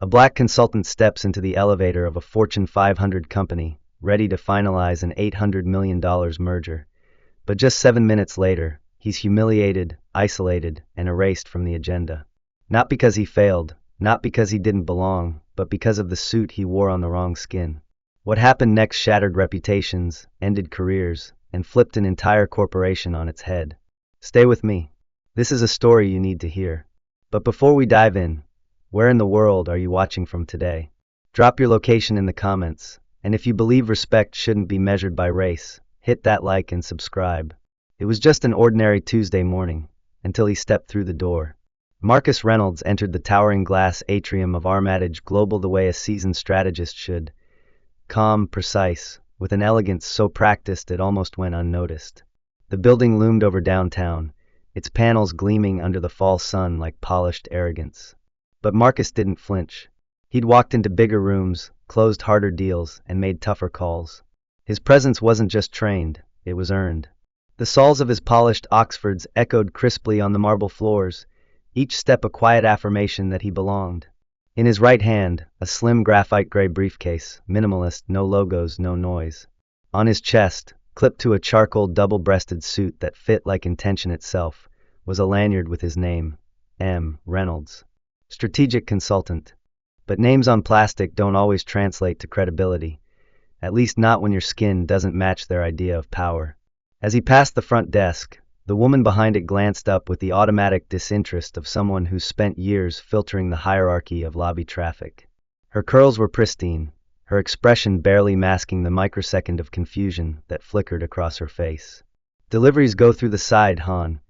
A black consultant steps into the elevator of a Fortune 500 company, ready to finalize an $800 million merger. But just 7 minutes later, he's humiliated, isolated, and erased from the agenda. Not because he failed, not because he didn't belong, but because of the suit he wore on the wrong skin. What happened next shattered reputations, ended careers, and flipped an entire corporation on its head. Stay with me. This is a story you need to hear. But before we dive in, where in the world are you watching from today? Drop your location in the comments, and if you believe respect shouldn't be measured by race, hit that like and subscribe. It was just an ordinary Tuesday morning, until he stepped through the door. Marcus Reynolds entered the towering glass atrium of Armitage Global the way a seasoned strategist should. Calm, precise, with an elegance so practiced it almost went unnoticed. The building loomed over downtown, its panels gleaming under the fall sun like polished arrogance. But Marcus didn't flinch. He'd walked into bigger rooms, closed harder deals, and made tougher calls. His presence wasn't just trained, it was earned. The soles of his polished Oxfords echoed crisply on the marble floors, each step a quiet affirmation that he belonged. In his right hand, a slim graphite-gray briefcase, minimalist, no logos, no noise. On his chest, clipped to a charcoal double-breasted suit that fit like intention itself, was a lanyard with his name, M. Reynolds. Strategic consultant. But names on plastic don't always translate to credibility, at least not when your skin doesn't match their idea of power. As he passed the front desk, the woman behind it glanced up with the automatic disinterest of someone who's spent years filtering the hierarchy of lobby traffic. Her curls were pristine, her expression barely masking the microsecond of confusion that flickered across her face. "Deliveries go through the side, hon,"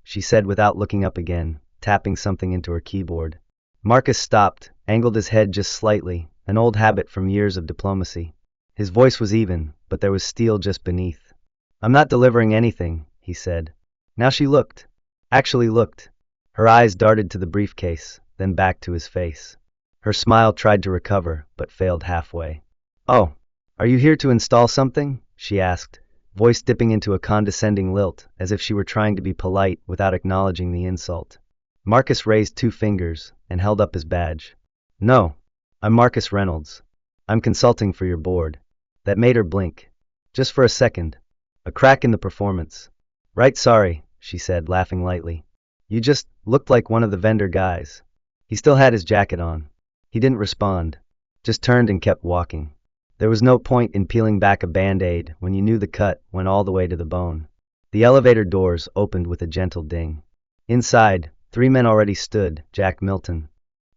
she said without looking up again, tapping something into her keyboard. Marcus stopped, angled his head just slightly, an old habit from years of diplomacy. His voice was even, but there was steel just beneath. "I'm not delivering anything," he said. Now she looked. Actually looked. Her eyes darted to the briefcase, then back to his face. Her smile tried to recover, but failed halfway. "Oh, are you here to install something?" she asked, voice dipping into a condescending lilt, as if she were trying to be polite without acknowledging the insult. Marcus raised 2 fingers and held up his badge. "No, I'm Marcus Reynolds. I'm consulting for your board." That made her blink. Just for a second. A crack in the performance. "Right, sorry," she said, laughing lightly. "You just looked like one of the vendor guys." He still had his jacket on. He didn't respond, just turned and kept walking. There was no point in peeling back a Band-Aid when you knew the cut went all the way to the bone. The elevator doors opened with a gentle ding. Inside, 3 men already stood: Jack Milton,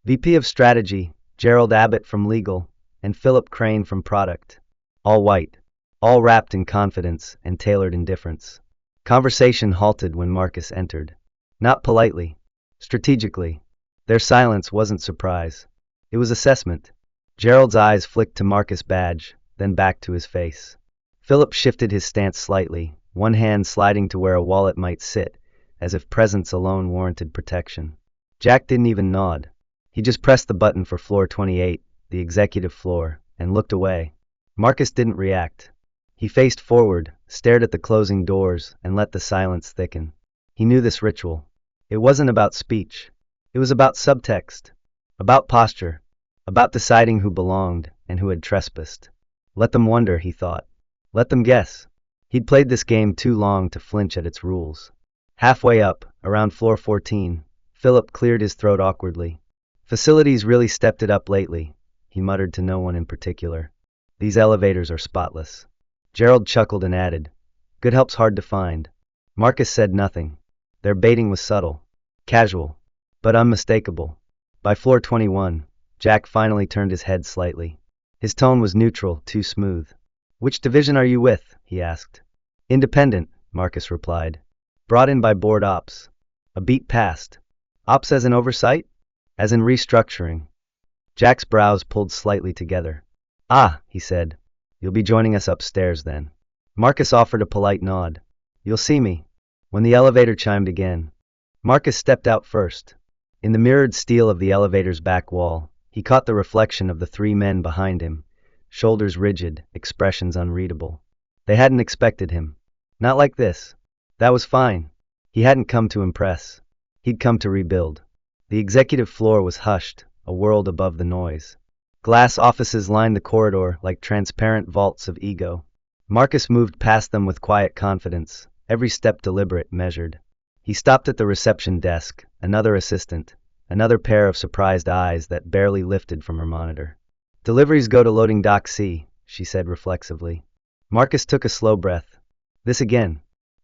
VP of Strategy, Gerald Abbott from Legal, and Philip Crane from Product. All white, all wrapped in confidence and tailored indifference. Conversation halted when Marcus entered. Not politely, strategically. Their silence wasn't surprise. It was assessment. Gerald's eyes flicked to Marcus' badge, then back to his face. Philip shifted his stance slightly, one hand sliding to where a wallet might sit, as if presence alone warranted protection. Jack didn't even nod. He just pressed the button for floor 28, the executive floor, and looked away. Marcus didn't react. He faced forward, stared at the closing doors, and let the silence thicken. He knew this ritual. It wasn't about speech. It was about subtext, about posture, about deciding who belonged and who had trespassed. Let them wonder, he thought. Let them guess. He'd played this game too long to flinch at its rules. Halfway up, around floor 14, Philip cleared his throat awkwardly. "Facilities really stepped it up lately," he muttered to no one in particular. "These elevators are spotless." Gerald chuckled and added, "Good help's hard to find." Marcus said nothing. Their baiting was subtle, casual, but unmistakable. By floor 21, Jack finally turned his head slightly. His tone was neutral, too smooth. "Which division are you with?" he asked. "Independent," Marcus replied. "Brought in by board ops." A beat passed. "Ops as in oversight?" "As in restructuring." Jack's brows pulled slightly together. "Ah," he said. "You'll be joining us upstairs then." Marcus offered a polite nod. "You'll see me." When the elevator chimed again, Marcus stepped out first. In the mirrored steel of the elevator's back wall, he caught the reflection of the 3 men behind him, shoulders rigid, expressions unreadable. They hadn't expected him. Not like this. That was fine. He hadn't come to impress. He'd come to rebuild. The executive floor was hushed, a world above the noise. Glass offices lined the corridor like transparent vaults of ego. Marcus moved past them with quiet confidence, every step deliberate, measured. He stopped at the reception desk, another assistant, another pair of surprised eyes that barely lifted from her monitor. "Deliveries go to loading dock C," she said reflexively. Marcus took a slow breath. "This again."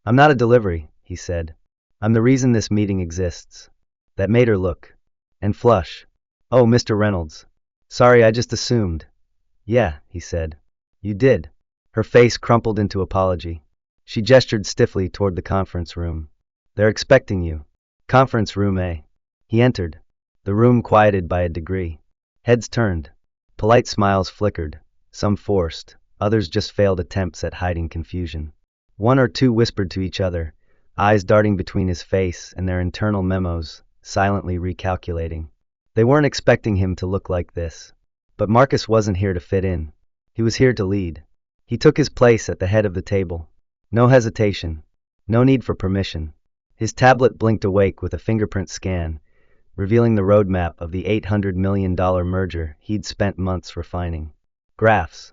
"I'm not a delivery," he said. "I'm the reason this meeting exists." That made her look and flush. "Oh, Mr. Reynolds. Sorry, I just assumed." "Yeah," he said. "You did." Her face crumpled into apology. She gestured stiffly toward the conference room. "They're expecting you." "Conference room A." He entered. The room quieted by a degree. Heads turned. Polite smiles flickered, some forced, others just failed attempts at hiding confusion. One or two whispered to each other, eyes darting between his face and their internal memos, silently recalculating. They weren't expecting him to look like this. But Marcus wasn't here to fit in. He was here to lead. He took his place at the head of the table. No hesitation. No need for permission. His tablet blinked awake with a fingerprint scan, revealing the roadmap of the $800 million merger he'd spent months refining. Graphs,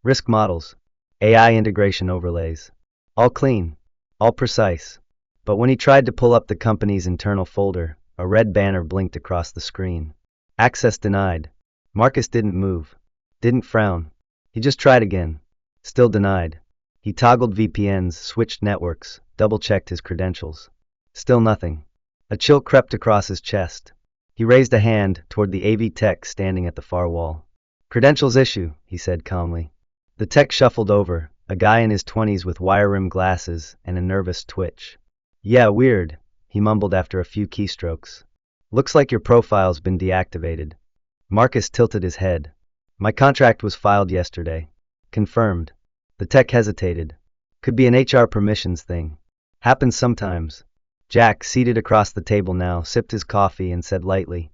risk models, AI integration overlays. All clean, all precise. But when he tried to pull up the company's internal folder, a red banner blinked across the screen. Access denied. Marcus didn't move. Didn't frown. He just tried again. Still denied. He toggled VPNs, switched networks, double-checked his credentials. Still nothing. A chill crept across his chest. He raised a hand toward the AV tech standing at the far wall. "Credentials issue," he said calmly. The tech shuffled over, a guy in his 20s with wire-rimmed glasses and a nervous twitch. "Yeah, weird," he mumbled after a few keystrokes. "Looks like your profile's been deactivated." Marcus tilted his head. "My contract was filed yesterday." "Confirmed." The tech hesitated. "Could be an HR permissions thing. Happens sometimes." Jack, seated across the table now, sipped his coffee and said lightly,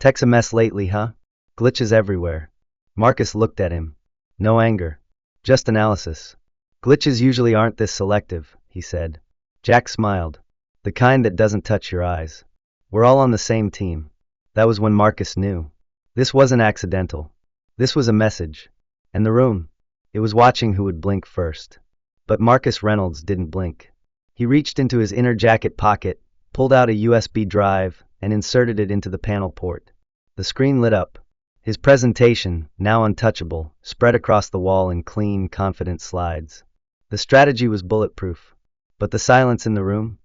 "Tech's a mess lately, huh? Glitches everywhere." Marcus looked at him. No anger. Just analysis. "Glitches usually aren't this selective," he said. Jack smiled. "The kind that doesn't touch your eyes. We're all on the same team." That was when Marcus knew. This wasn't accidental. This was a message. And the room? It was watching who would blink first. But Marcus Reynolds didn't blink. He reached into his inner jacket pocket, pulled out a USB drive, and inserted it into the panel port. The screen lit up. His presentation, now untouchable, spread across the wall in clean, confident slides. The strategy was bulletproof. But the silence in the room?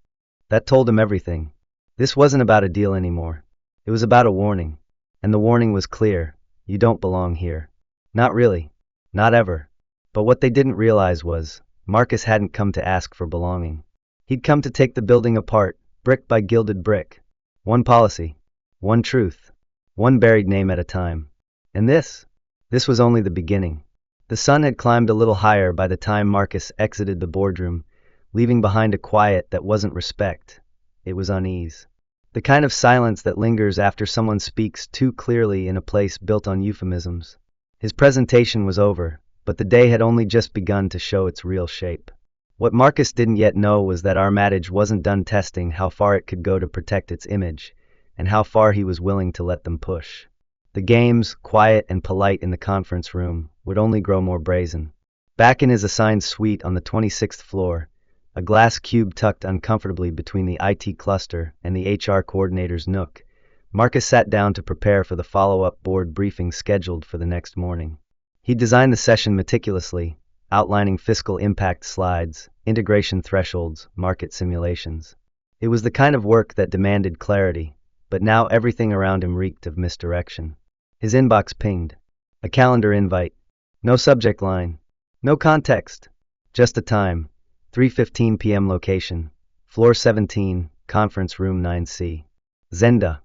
That told him everything. This wasn't about a deal anymore. It was about a warning. And the warning was clear. You don't belong here. Not really. Not ever. But what they didn't realize was, Marcus hadn't come to ask for belonging. He'd come to take the building apart, brick by gilded brick. One policy. One truth. One buried name at a time. And this was only the beginning. The sun had climbed a little higher by the time Marcus exited the boardroom, leaving behind a quiet that wasn't respect. It was unease. The kind of silence that lingers after someone speaks too clearly in a place built on euphemisms. His presentation was over, but the day had only just begun to show its real shape. What Marcus didn't yet know was that Armatage wasn't done testing how far it could go to protect its image, and how far he was willing to let them push. The games, quiet and polite in the conference room, would only grow more brazen. Back in his assigned suite on the 26th floor, a glass cube tucked uncomfortably between the IT cluster and the HR coordinator's nook, Marcus sat down to prepare for the follow-up board briefing scheduled for the next morning. He designed the session meticulously, outlining fiscal impact slides, integration thresholds, market simulations. It was the kind of work that demanded clarity, but now everything around him reeked of misdirection. His inbox pinged. A calendar invite. No subject line. No context. Just a time. 3:15 p.m. location. Floor 17, Conference Room 9C. Zenda.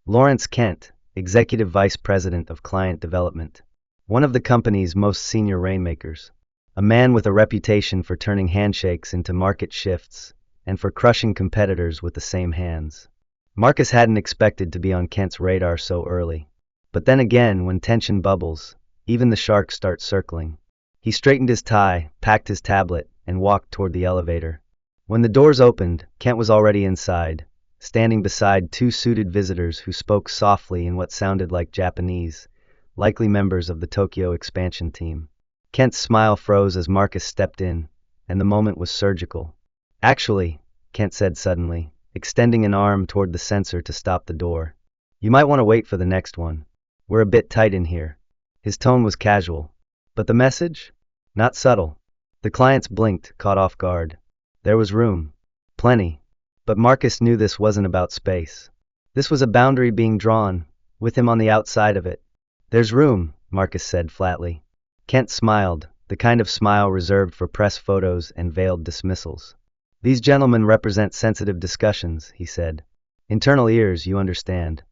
Lawrence Kent, Executive Vice President of Client Development. One of the company's most senior rainmakers. A man with a reputation for turning handshakes into market shifts and for crushing competitors with the same hands. Marcus hadn't expected to be on Kent's radar so early. But then again, when tension bubbles, even the sharks start circling. He straightened his tie, packed his tablet, and walked toward the elevator. When the doors opened, Kent was already inside, standing beside two suited visitors who spoke softly in what sounded like Japanese, likely members of the Tokyo expansion team. Kent's smile froze as Marcus stepped in, and the moment was surgical. Actually, Kent said suddenly, extending an arm toward the sensor to stop the door. You might want to wait for the next one. We're a bit tight in here. His tone was casual. But the message? Not subtle. The clients blinked, caught off guard. There was room. Plenty. But Marcus knew this wasn't about space. This was a boundary being drawn, with him on the outside of it. There's room, Marcus said flatly. Kent smiled, the kind of smile reserved for press photos and veiled dismissals. These gentlemen represent sensitive discussions, he said. Internal ears, you understand.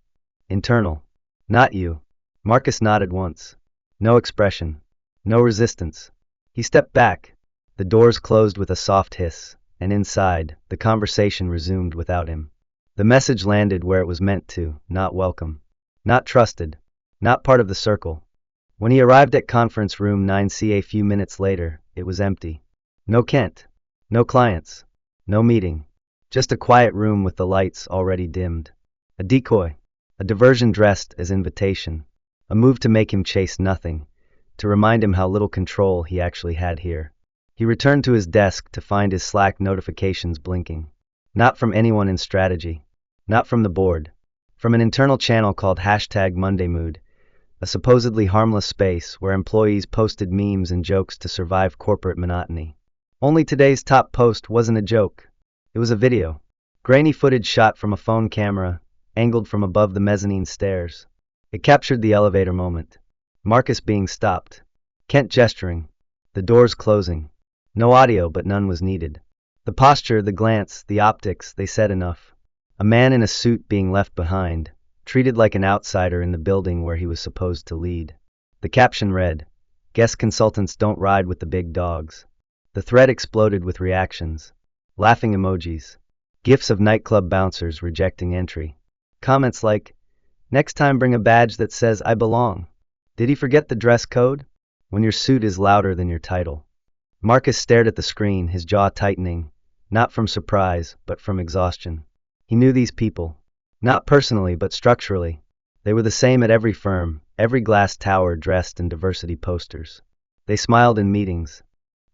Internal. Not you. Marcus nodded once. No expression. No resistance. He stepped back. The doors closed with a soft hiss, and inside, the conversation resumed without him. The message landed where it was meant to, not welcome. Not trusted. Not part of the circle. When he arrived at conference room 9C a few minutes later, it was empty. No Kent. No clients. No meeting. Just a quiet room with the lights already dimmed. A decoy. A diversion dressed as invitation. A move to make him chase nothing, to remind him how little control he actually had here. He returned to his desk to find his Slack notifications blinking. Not from anyone in strategy. Not from the board. From an internal channel called #MondayMood, a supposedly harmless space where employees posted memes and jokes to survive corporate monotony. Only today's top post wasn't a joke. It was a video. Grainy footage shot from a phone camera, angled from above the mezzanine stairs. It captured the elevator moment. Marcus being stopped. Kent gesturing. The doors closing. No audio, but none was needed. The posture, the glance, the optics, they said enough. A man in a suit being left behind, treated like an outsider in the building where he was supposed to lead. The caption read, "Guest consultants don't ride with the big dogs." The thread exploded with reactions. Laughing emojis. GIFs of nightclub bouncers rejecting entry. Comments like, "Next time bring a badge that says I belong." Did he forget the dress code? When your suit is louder than your title. Marcus stared at the screen, his jaw tightening, not from surprise, but from exhaustion. He knew these people. Not personally, but structurally. They were the same at every firm, every glass tower dressed in diversity posters. They smiled in meetings,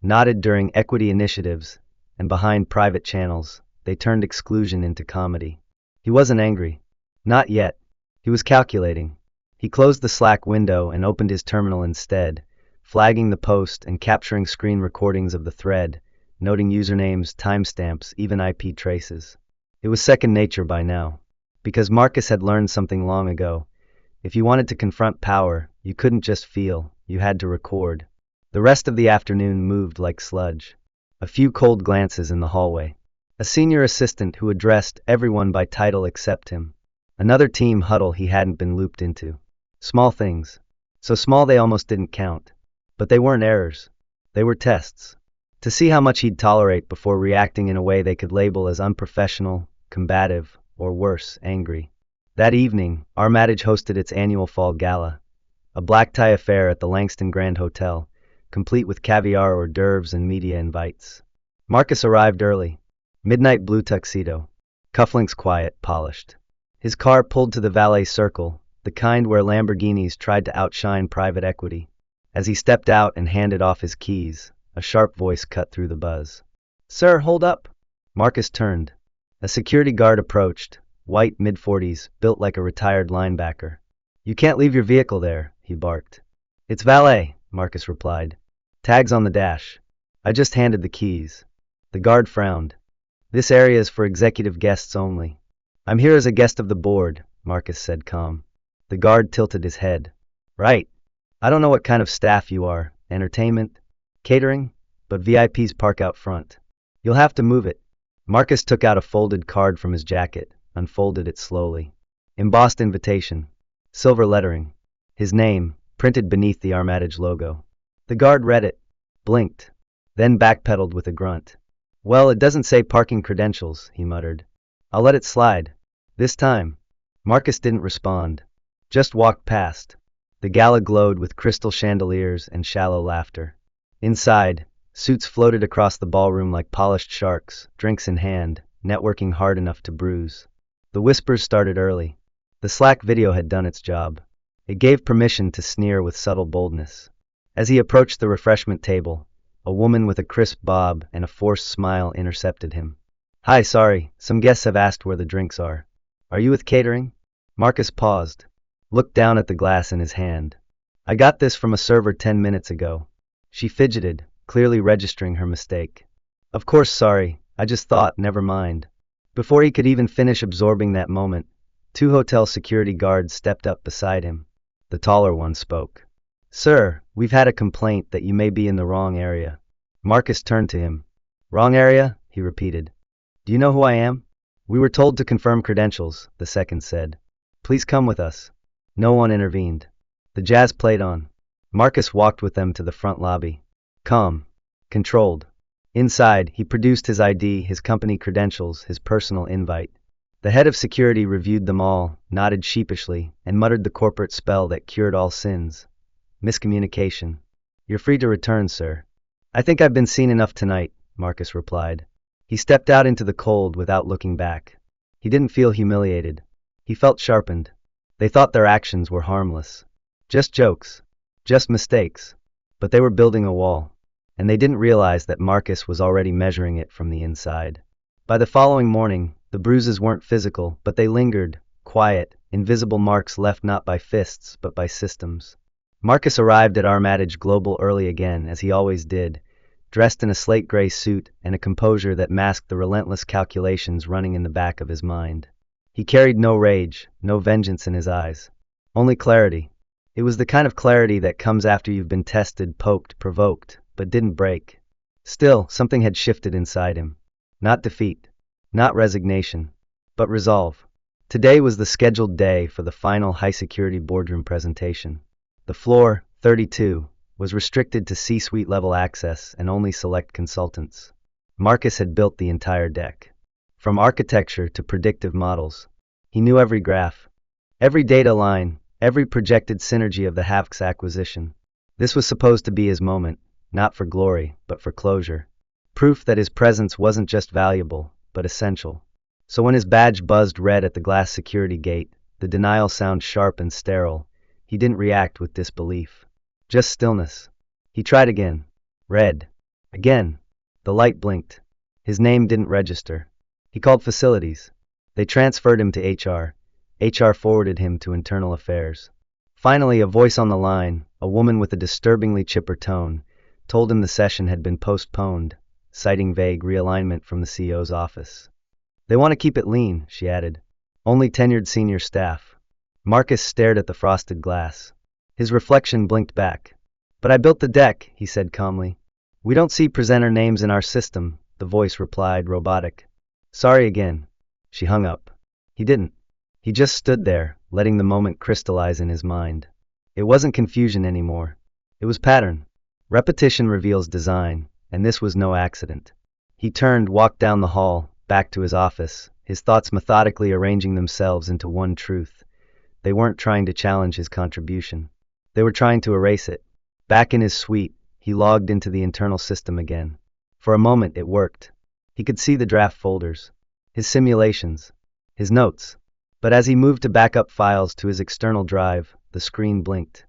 nodded during equity initiatives, and behind private channels, they turned exclusion into comedy. He wasn't angry. Not yet. He was calculating. He closed the Slack window and opened his terminal instead, flagging the post and capturing screen recordings of the thread, noting usernames, timestamps, even IP traces. It was second nature by now. Because Marcus had learned something long ago. If you wanted to confront power, you couldn't just feel, you had to record. The rest of the afternoon moved like sludge. A few cold glances in the hallway. A senior assistant who addressed everyone by title except him. Another team huddle he hadn't been looped into. Small things. So small they almost didn't count. But they weren't errors. They were tests. To see how much he'd tolerate before reacting in a way they could label as unprofessional, combative, or worse, angry. That evening, Armitage hosted its annual fall gala. A black tie affair at the Langston Grand Hotel, complete with caviar hors d'oeuvres and media invites. Marcus arrived early. Midnight blue tuxedo. Cufflinks quiet, polished. His car pulled to the valet circle, the kind where Lamborghinis tried to outshine private equity. As he stepped out and handed off his keys, a sharp voice cut through the buzz. "Sir, hold up!" Marcus turned. A security guard approached, white, mid-40s, built like a retired linebacker. "You can't leave your vehicle there," he barked. "It's valet," Marcus replied. "Tags on the dash." "I just handed the keys." The guard frowned. "This area is for executive guests only." "I'm here as a guest of the board," Marcus said calm. The guard tilted his head. "Right. I don't know what kind of staff you are, entertainment, catering, but VIPs park out front. You'll have to move it." Marcus took out a folded card from his jacket, unfolded it slowly. Embossed invitation. Silver lettering. His name, printed beneath the Armitage logo. The guard read it, blinked, then backpedaled with a grunt. "Well, it doesn't say parking credentials," he muttered. "I'll let it slide. This time." Marcus didn't respond. Just walked past. The gala glowed with crystal chandeliers and shallow laughter. Inside, suits floated across the ballroom like polished sharks, drinks in hand, networking hard enough to bruise. The whispers started early. The Slack video had done its job. It gave permission to sneer with subtle boldness. As he approached the refreshment table, a woman with a crisp bob and a forced smile intercepted him. "Hi, sorry, some guests have asked where the drinks are. Are you with catering?" Marcus paused, looked down at the glass in his hand. "I got this from a server 10 minutes ago." She fidgeted, clearly registering her mistake. "Of course, sorry, I just thought, never mind." Before he could even finish absorbing that moment, 2 hotel security guards stepped up beside him. The taller one spoke. "Sir, we've had a complaint that you may be in the wrong area." Marcus turned to him. "Wrong area?" he repeated. "Do you know who I am?" "We were told to confirm credentials," the second said. "Please come with us." No one intervened. The jazz played on. Marcus walked with them to the front lobby. Calm. Controlled. Inside, he produced his ID, his company credentials, his personal invite. The head of security reviewed them all, nodded sheepishly, and muttered the corporate spell that cured all sins. Miscommunication. "You're free to return, sir." "I think I've been seen enough tonight," Marcus replied. He stepped out into the cold without looking back. He didn't feel humiliated. He felt sharpened. They thought their actions were harmless. Just jokes. Just mistakes. But they were building a wall. And they didn't realize that Marcus was already measuring it from the inside. By the following morning, the bruises weren't physical, but they lingered, quiet, invisible marks left not by fists, but by systems. Marcus arrived at Armatage Global early again, as he always did, dressed in a slate gray suit and a composure that masked the relentless calculations running in the back of his mind. He carried no rage, no vengeance in his eyes. Only clarity. It was the kind of clarity that comes after you've been tested, poked, provoked, but didn't break. Still, something had shifted inside him. Not defeat. Not resignation. But resolve. Today was the scheduled day for the final high-security boardroom presentation. The floor, 32, was restricted to C-suite level access and only select consultants. Marcus had built the entire deck. From architecture to predictive models. He knew every graph, every data line, every projected synergy of the Wacth acquisition. This was supposed to be his moment, not for glory, but for closure. Proof that his presence wasn't just valuable, but essential. So when his badge buzzed red at the glass security gate, the denial sound sharp and sterile, he didn't react with disbelief. Just stillness. He tried again. Red. Again. The light blinked. His name didn't register. He called facilities. They transferred him to HR. HR forwarded him to internal affairs. Finally, a voice on the line, a woman with a disturbingly chipper tone, told him the session had been postponed, citing vague realignment from the CEO's office. "They want to keep it lean," she added. "Only tenured senior staff." Marcus stared at the frosted glass. His reflection blinked back. "But I built the deck," he said calmly. "We don't see presenter names in our system," the voice replied, robotic. "Sorry again." She hung up. He didn't. He just stood there, letting the moment crystallize in his mind. It wasn't confusion anymore. It was pattern. Repetition reveals design, and this was no accident. He turned, walked down the hall, back to his office, his thoughts methodically arranging themselves into one truth. They weren't trying to challenge his contribution. They were trying to erase it. Back in his suite, he logged into the internal system again. For a moment, it worked. He could see the draft folders, his simulations, his notes. But as he moved to back up files to his external drive, the screen blinked.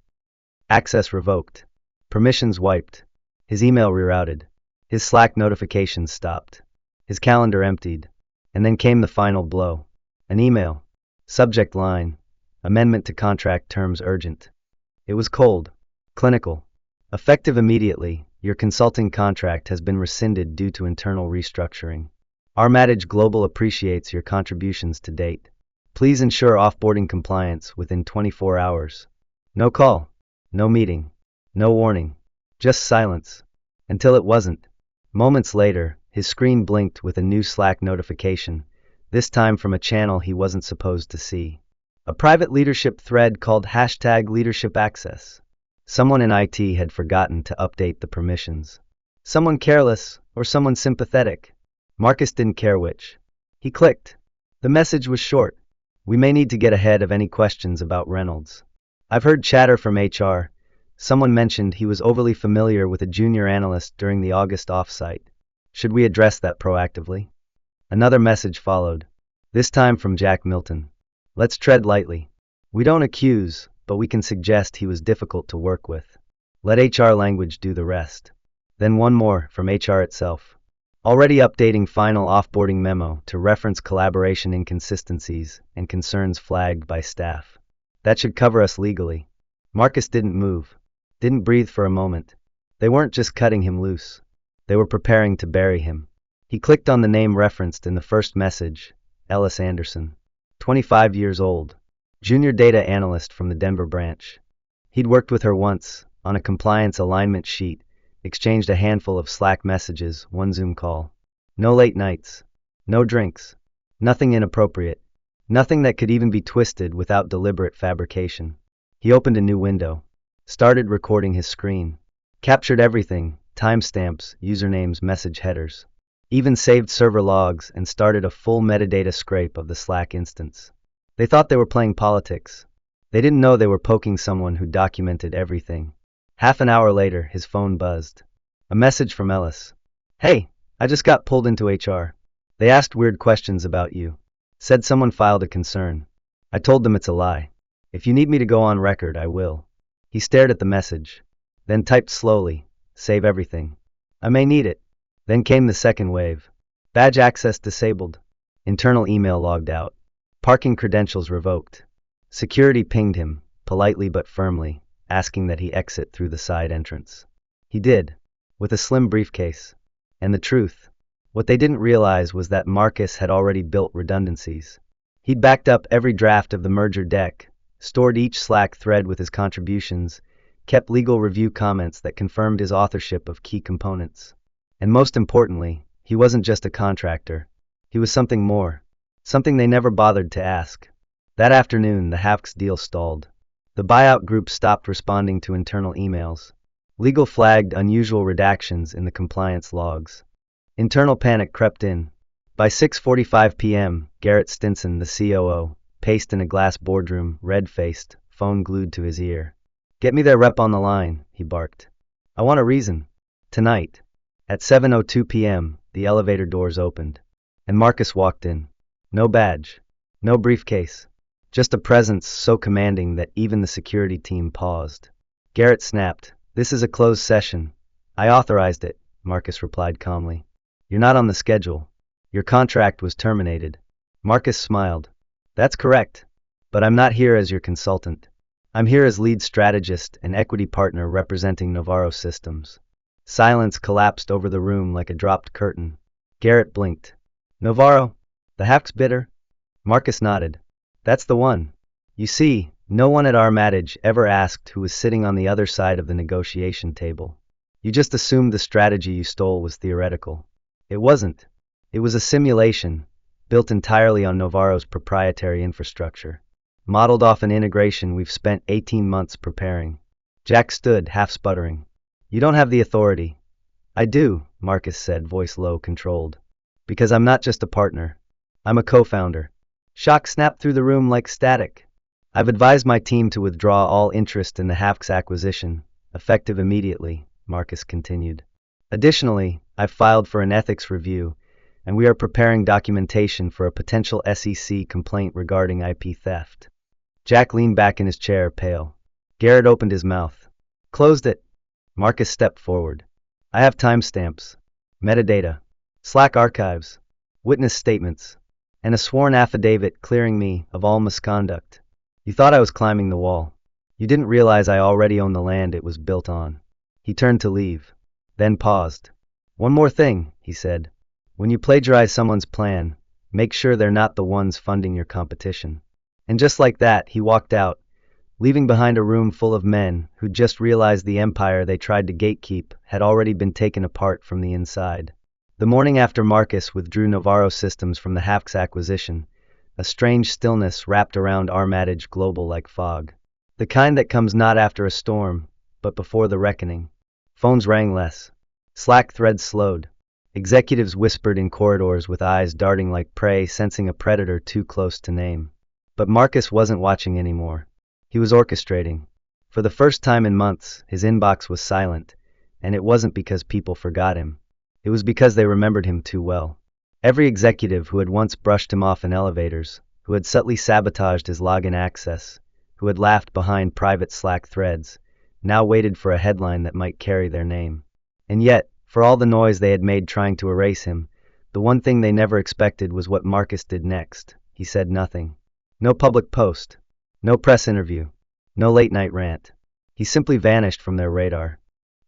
Access revoked. Permissions wiped. His email rerouted. His Slack notifications stopped. His calendar emptied. And then came the final blow. An email. Subject line. Amendment to contract terms urgent. It was cold. Clinical. Effective immediately, your consulting contract has been rescinded due to internal restructuring. Armatage Global appreciates your contributions to date. Please ensure offboarding compliance within 24 hours. No call. No meeting. No warning. Just silence. Until it wasn't. Moments later, his screen blinked with a new Slack notification, this time from a channel he wasn't supposed to see. A private leadership thread called #LeadershipAccess. Someone in IT had forgotten to update the permissions. Someone careless, or someone sympathetic. Marcus didn't care which. He clicked. The message was short. "We may need to get ahead of any questions about Reynolds. I've heard chatter from HR. Someone mentioned he was overly familiar with a junior analyst during the August offsite. Should we address that proactively?" Another message followed. This time from Jack Milton. Let's tread lightly. We don't accuse, but we can suggest he was difficult to work with. Let HR language do the rest. Then one more from HR itself. Already updating final offboarding memo to reference collaboration inconsistencies and concerns flagged by staff. That should cover us legally. Marcus didn't move, didn't breathe for a moment. They weren't just cutting him loose. They were preparing to bury him. He clicked on the name referenced in the first message, Ellis Anderson. 25 years old. Junior data analyst from the Denver branch. He'd worked with her once, on a compliance alignment sheet, exchanged a handful of Slack messages, one Zoom call. No late nights. No drinks. Nothing inappropriate. Nothing that could even be twisted without deliberate fabrication. He opened a new window. Started recording his screen. Captured everything, timestamps, usernames, message headers. Even saved server logs and started a full metadata scrape of the Slack instance. They thought they were playing politics. They didn't know they were poking someone who documented everything. Half an hour later, his phone buzzed. A message from Ellis. Hey, I just got pulled into HR. They asked weird questions about you. Said someone filed a concern. I told them it's a lie. If you need me to go on record, I will. He stared at the message. Then typed slowly. Save everything. I may need it. Then came the second wave. Badge access disabled. Internal email logged out. Parking credentials revoked. Security pinged him, politely but firmly, asking that he exit through the side entrance. He did, with a slim briefcase. And the truth, what they didn't realize was that Marcus had already built redundancies. He'd backed up every draft of the merger deck, stored each Slack thread with his contributions, kept legal review comments that confirmed his authorship of key components. And most importantly, he wasn't just a contractor. He was something more. Something they never bothered to ask. That afternoon, the Wacth deal stalled. The buyout group stopped responding to internal emails. Legal flagged unusual redactions in the compliance logs. Internal panic crept in. By 6:45 p.m., Garrett Stinson, the COO, paced in a glass boardroom, red-faced, phone glued to his ear. Get me their rep on the line, he barked. I want a reason. Tonight. At 7:02 p.m., the elevator doors opened. And Marcus walked in. No badge. No briefcase. Just a presence so commanding that even the security team paused. Garrett snapped. This is a closed session. I authorized it, Marcus replied calmly. You're not on the schedule. Your contract was terminated. Marcus smiled. That's correct. But I'm not here as your consultant. I'm here as lead strategist and equity partner representing Navarro Systems. Silence collapsed over the room like a dropped curtain. Garrett blinked. Navarro? The Wacth's bidder? Marcus nodded. That's the one. You see, no one at Armatage ever asked who was sitting on the other side of the negotiation table. You just assumed the strategy you stole was theoretical. It wasn't. It was a simulation, built entirely on Navarro's proprietary infrastructure. Modeled off an integration we've spent 18 months preparing. Jack stood, half sputtering. You don't have the authority. I do, Marcus said, voice low, controlled. Because I'm not just a partner. I'm a co-founder. Shock snapped through the room like static. I've advised my team to withdraw all interest in the Wacth's acquisition, effective immediately, Marcus continued. Additionally, I've filed for an ethics review, and we are preparing documentation for a potential SEC complaint regarding IP theft. Jack leaned back in his chair, pale. Garrett opened his mouth. Closed it. Marcus stepped forward. I have timestamps, metadata, Slack archives, witness statements, and a sworn affidavit clearing me of all misconduct. You thought I was climbing the wall. You didn't realize I already owned the land it was built on. He turned to leave, then paused. One more thing, he said. When you plagiarize someone's plan, make sure they're not the ones funding your competition. And just like that, he walked out, leaving behind a room full of men who just realized the empire they tried to gatekeep had already been taken apart from the inside. The morning after Marcus withdrew Navarro Systems from the Wacth's acquisition, a strange stillness wrapped around Armatage Global like fog. The kind that comes not after a storm, but before the reckoning. Phones rang less. Slack threads slowed. Executives whispered in corridors with eyes darting like prey, sensing a predator too close to name. But Marcus wasn't watching anymore. He was orchestrating. For the first time in months, his inbox was silent, and it wasn't because people forgot him. It was because they remembered him too well. Every executive who had once brushed him off in elevators, who had subtly sabotaged his login access, who had laughed behind private Slack threads, now waited for a headline that might carry their name. And yet, for all the noise they had made trying to erase him, the one thing they never expected was what Marcus did next. He said nothing. No public post. No press interview. No late-night rant. He simply vanished from their radar.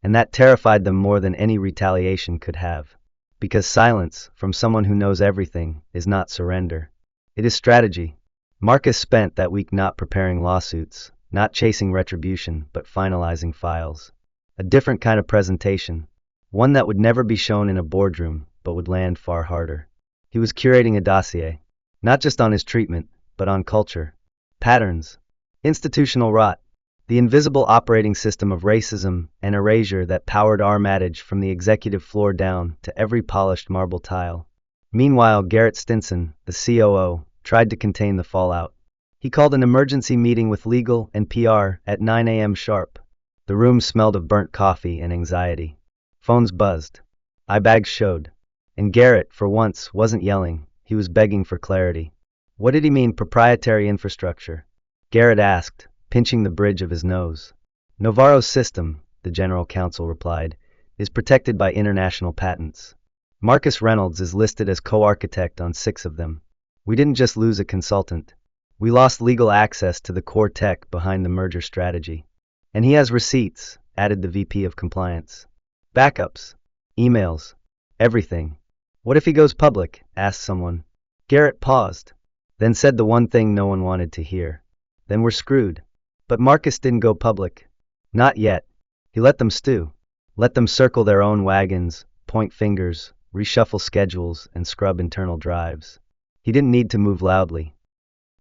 And that terrified them more than any retaliation could have. Because silence, from someone who knows everything, is not surrender. It is strategy. Marcus spent that week not preparing lawsuits, not chasing retribution, but finalizing files. A different kind of presentation. One that would never be shown in a boardroom, but would land far harder. He was curating a dossier. Not just on his treatment, but on culture. Patterns. Institutional rot. The invisible operating system of racism and erasure that powered our manage from the executive floor down to every polished marble tile. Meanwhile, Garrett Stinson, the COO, tried to contain the fallout. He called an emergency meeting with legal and PR at 9 a.m. sharp. The room smelled of burnt coffee and anxiety. Phones buzzed. Eyebags showed. And Garrett, for once, wasn't yelling. He was begging for clarity. What did he mean, proprietary infrastructure? Garrett asked, pinching the bridge of his nose. Navarro's system, the general counsel replied, is protected by international patents. Marcus Reynolds is listed as co-architect on 6 of them. We didn't just lose a consultant. We lost legal access to the core tech behind the merger strategy. And he has receipts, added the VP of Compliance. Backups. Emails. Everything. What if he goes public? Asked someone. Garrett paused, then said the one thing no one wanted to hear. Then we're screwed. But Marcus didn't go public. Not yet. He let them stew. Let them circle their own wagons, point fingers, reshuffle schedules, and scrub internal drives. He didn't need to move loudly.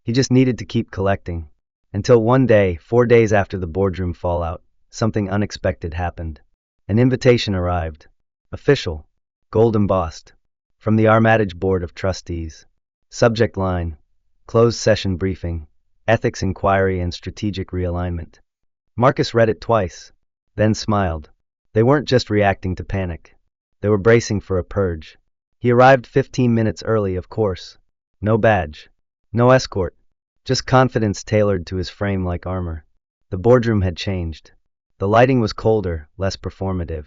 He just needed to keep collecting. Until one day, 4 days after the boardroom fallout, something unexpected happened. An invitation arrived. Official. Gold embossed. From the Armatage Board of Trustees. Subject line. Closed session briefing. Ethics inquiry and strategic realignment. Marcus read it twice, then smiled. They weren't just reacting to panic. They were bracing for a purge. He arrived 15 minutes early, of course. No badge. No escort. Just confidence tailored to his frame like armor. The boardroom had changed. The lighting was colder, less performative.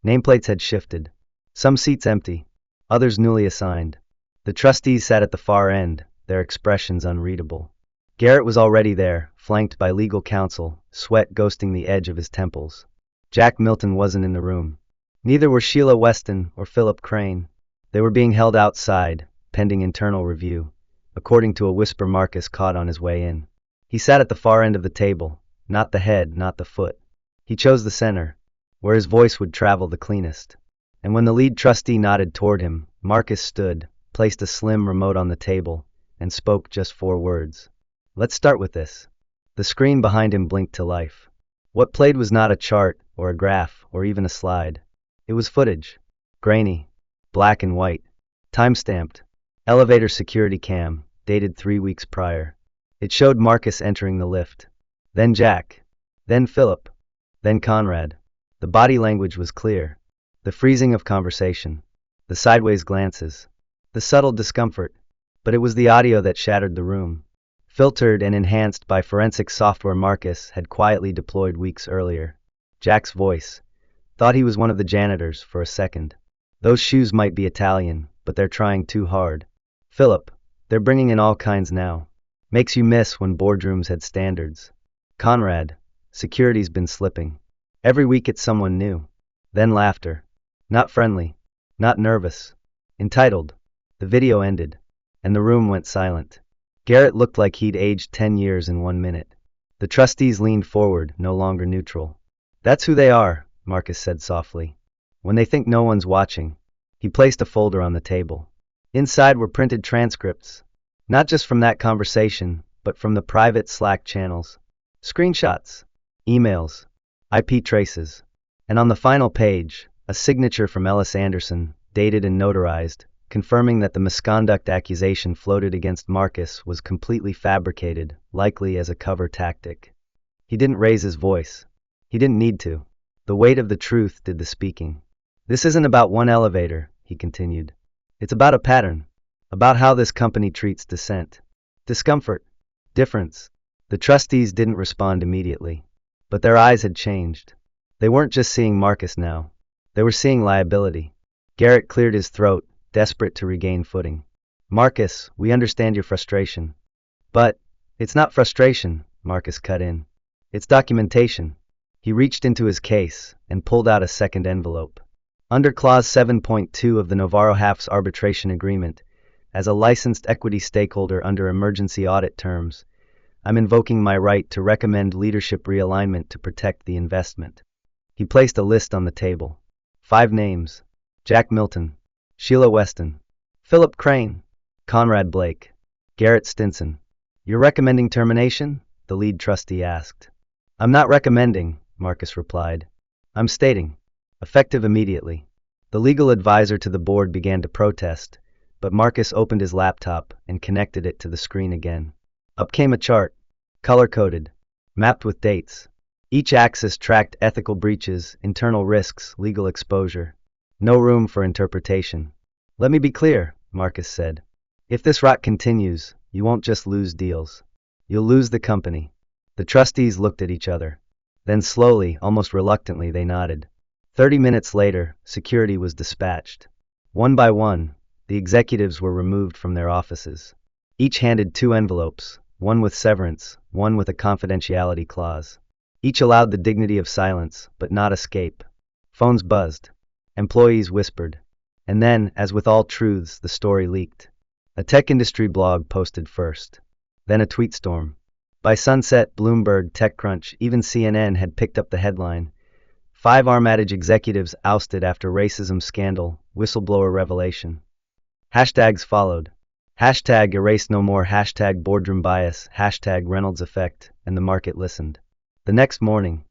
Nameplates had shifted. Some seats empty. Others newly assigned. The trustees sat at the far end, their expressions unreadable. Garrett was already there, flanked by legal counsel, sweat ghosting the edge of his temples. Jack Milton wasn't in the room. Neither were Sheila Weston or Philip Crane. They were being held outside, pending internal review, according to a whisper Marcus caught on his way in. He sat at the far end of the table, not the head, not the foot. He chose the center, where his voice would travel the cleanest. And when the lead trustee nodded toward him, Marcus stood, placed a slim remote on the table, and spoke just 4 words. Let's start with this. The screen behind him blinked to life. What played was not a chart, or a graph, or even a slide. It was footage. Grainy. Black and white. Time-stamped. Elevator security cam, dated 3 weeks prior. It showed Marcus entering the lift. Then Jack. Then Philip. Then Conrad. The body language was clear. The freezing of conversation. The sideways glances. The subtle discomfort. But it was the audio that shattered the room. Filtered and enhanced by forensic software Marcus had quietly deployed weeks earlier. Jack's voice. Thought he was one of the janitors for a second. Those shoes might be Italian, but they're trying too hard. Philip. They're bringing in all kinds now. Makes you miss when boardrooms had standards. Conrad. Security's been slipping. Every week it's someone new. Then laughter. Not friendly. Not nervous. Entitled. The video ended. And the room went silent. Garrett looked like he'd aged 10 years in 1 minute. The trustees leaned forward, no longer neutral. That's who they are, Marcus said softly. When they think no one's watching. He placed a folder on the table. Inside were printed transcripts. Not just from that conversation, but from the private Slack channels. Screenshots. Emails. IP traces. And on the final page, a signature from Ellis Anderson, dated and notarized, confirming that the misconduct accusation floated against Marcus was completely fabricated, likely as a cover tactic. He didn't raise his voice. He didn't need to. The weight of the truth did the speaking. This isn't about one elevator, he continued. It's about a pattern, about how this company treats dissent, discomfort, difference. The trustees didn't respond immediately, but their eyes had changed. They weren't just seeing Marcus now, they were seeing liability. Garrett cleared his throat, desperate to regain footing. Marcus, we understand your frustration. But it's not frustration, Marcus cut in. It's documentation. He reached into his case and pulled out a second envelope. Under Clause 7.2 of the Navarro Half's arbitration agreement, as a licensed equity stakeholder under emergency audit terms, I'm invoking my right to recommend leadership realignment to protect the investment. He placed a list on the table. 5 names: Jack Milton, Sheila Weston, Philip Crane, Conrad Blake, Garrett Stinson. You're recommending termination? The lead trustee asked. I'm not recommending, Marcus replied. I'm stating. Effective immediately. The legal advisor to the board began to protest, but Marcus opened his laptop and connected it to the screen again. Up came a chart, color-coded, mapped with dates. Each axis tracked ethical breaches, internal risks, legal exposure. No room for interpretation. Let me be clear, Marcus said. If this rot continues, you won't just lose deals. You'll lose the company. The trustees looked at each other. Then slowly, almost reluctantly, they nodded. 30 minutes later, security was dispatched. One by one, the executives were removed from their offices. Each handed 2 envelopes, one with severance, one with a confidentiality clause. Each allowed the dignity of silence, but not escape. Phones buzzed. Employees whispered. And then, as with all truths, the story leaked. A tech industry blog posted first. Then a tweet storm. By sunset, Bloomberg, TechCrunch, even CNN had picked up the headline. 5 Armatage executives ousted after racism scandal, whistleblower revelation. Hashtags followed. Hashtag erase no more, hashtag boardroom bias, hashtag Reynolds effect, and the market listened. The next morning,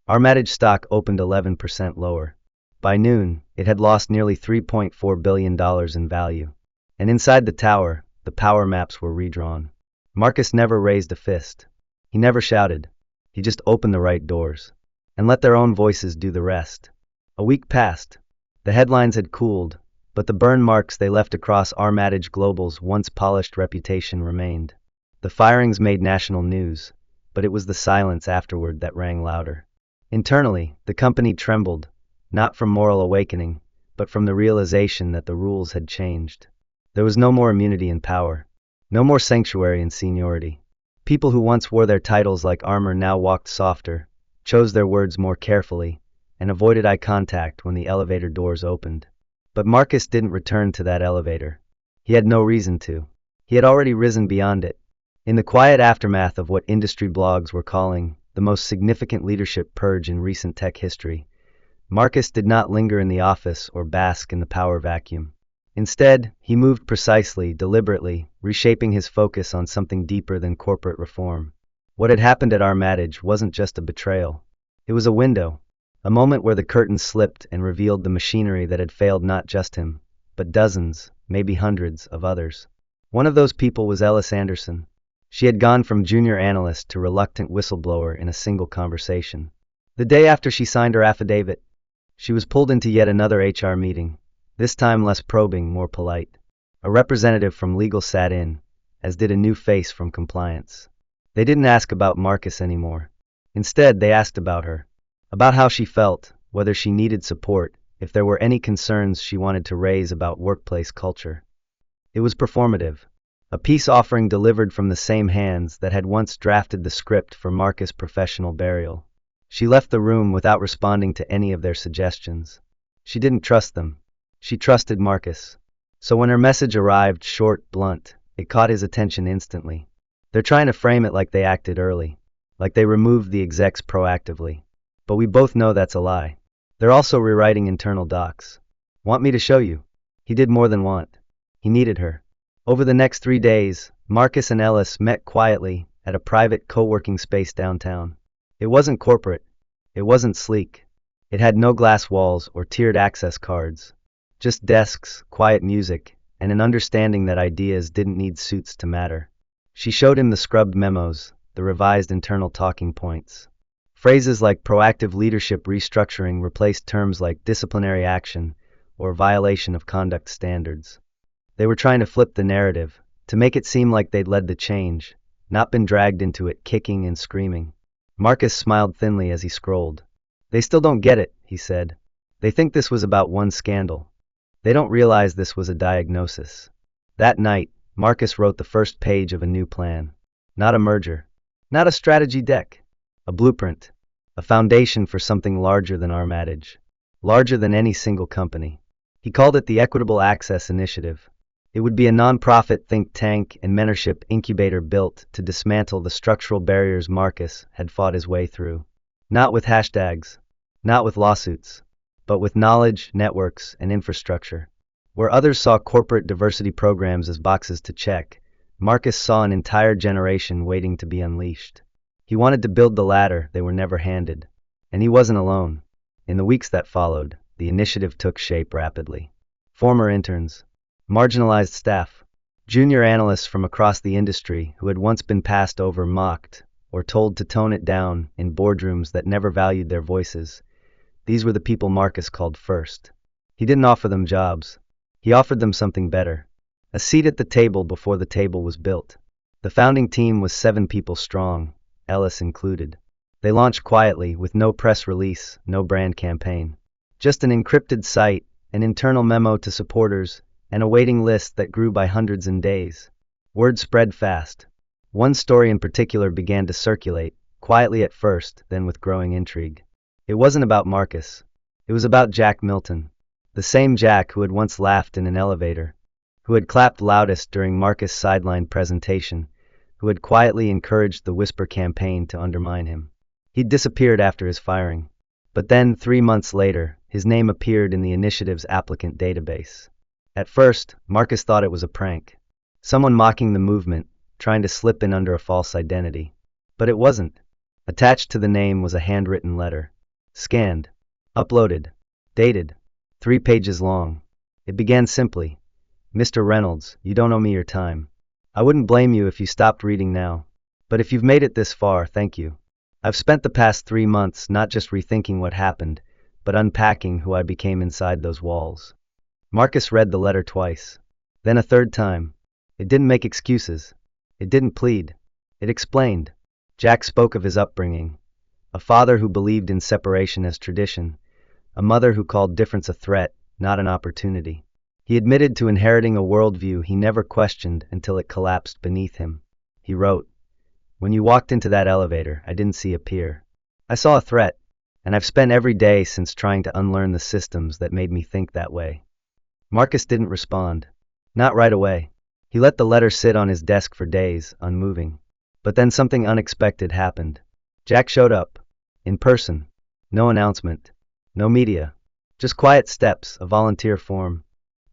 Armatage stock opened 11% lower. By noon, it had lost nearly $3.4 billion in value. And inside the tower, the power maps were redrawn. Marcus never raised a fist. He never shouted. He just opened the right doors and let their own voices do the rest. A week passed. The headlines had cooled, but the burn marks they left across Armatage Global's once polished reputation remained. The firings made national news, but it was the silence afterward that rang louder. Internally, the company trembled, not from moral awakening, but from the realization that the rules had changed. There was no more immunity in power, no more sanctuary in seniority. People who once wore their titles like armor now walked softer, chose their words more carefully, and avoided eye contact when the elevator doors opened. But Marcus didn't return to that elevator. He had no reason to. He had already risen beyond it. In the quiet aftermath of what industry blogs were calling the most significant leadership purge in recent tech history, Marcus did not linger in the office or bask in the power vacuum. Instead, he moved precisely, deliberately, reshaping his focus on something deeper than corporate reform. What had happened at Armatage wasn't just a betrayal. It was a window, a moment where the curtain slipped and revealed the machinery that had failed not just him, but dozens, maybe hundreds, of others. One of those people was Ellis Anderson. She had gone from junior analyst to reluctant whistleblower in a single conversation. The day after she signed her affidavit, she was pulled into yet another HR meeting, this time less probing, more polite. A representative from legal sat in, as did a new face from compliance. They didn't ask about Marcus anymore. Instead, they asked about her, about how she felt, whether she needed support, if there were any concerns she wanted to raise about workplace culture. It was performative, a peace offering delivered from the same hands that had once drafted the script for Marcus' professional burial. She left the room without responding to any of their suggestions. She didn't trust them. She trusted Marcus. So when her message arrived, short, blunt, it caught his attention instantly. They're trying to frame it like they acted early, like they removed the execs proactively. But we both know that's a lie. They're also rewriting internal docs. Want me to show you? He did more than want. He needed her. Over the next 3 days, Marcus and Ellis met quietly at a private co-working space downtown. It wasn't corporate. It wasn't sleek. It had no glass walls or tiered access cards. Just desks, quiet music, and an understanding that ideas didn't need suits to matter. She showed him the scrubbed memos, the revised internal talking points. Phrases like proactive leadership restructuring replaced terms like disciplinary action or violation of conduct standards. They were trying to flip the narrative, to make it seem like they'd led the change, not been dragged into it kicking and screaming. Marcus smiled thinly as he scrolled. They still don't get it, he said. They think this was about one scandal. They don't realize this was a diagnosis. That night, Marcus wrote the first page of a new plan. Not a merger. Not a strategy deck. A blueprint. A foundation for something larger than Armatage. Larger than any single company. He called it the Equitable Access Initiative. It would be a non-profit think tank and mentorship incubator built to dismantle the structural barriers Marcus had fought his way through. Not with hashtags. Not with lawsuits. But with knowledge, networks, and infrastructure. Where others saw corporate diversity programs as boxes to check, Marcus saw an entire generation waiting to be unleashed. He wanted to build the ladder they were never handed. And he wasn't alone. In the weeks that followed, the initiative took shape rapidly. Former interns, marginalized staff, junior analysts from across the industry who had once been passed over mocked or told to tone it down in boardrooms that never valued their voices. These were the people Marcus called first. He didn't offer them jobs. He offered them something better. A seat at the table before the table was built. The founding team was 7 people strong, Ellis included. They launched quietly with no press release, no brand campaign. Just an encrypted site, an internal memo to supporters, and a waiting list that grew by hundreds in days. Word spread fast. One story in particular began to circulate, quietly at first, then with growing intrigue. It wasn't about Marcus. It was about Jack Milton. The same Jack who had once laughed in an elevator, who had clapped loudest during Marcus' sideline presentation, who had quietly encouraged the Whisper campaign to undermine him. He'd disappeared after his firing. But then, 3 months later, his name appeared in the initiative's applicant database. At first, Marcus thought it was a prank. Someone mocking the movement, trying to slip in under a false identity. But it wasn't. Attached to the name was a handwritten letter. Scanned. Uploaded. Dated. 3 pages long. It began simply. Mr. Reynolds, you don't owe me your time. I wouldn't blame you if you stopped reading now. But if you've made it this far, thank you. I've spent the past 3 months not just rethinking what happened, but unpacking who I became inside those walls. Marcus read the letter twice. Then a third time. It didn't make excuses. It didn't plead. It explained. Jack spoke of his upbringing. A father who believed in separation as tradition. A mother who called difference a threat, not an opportunity. He admitted to inheriting a worldview he never questioned until it collapsed beneath him. He wrote, "When you walked into that elevator, I didn't see a peer. I saw a threat, and I've spent every day since trying to unlearn the systems that made me think that way." Marcus didn't respond. Not right away. He let the letter sit on his desk for days, unmoving. But then something unexpected happened. Jack showed up. In person. No announcement. No media. Just quiet steps, a volunteer form,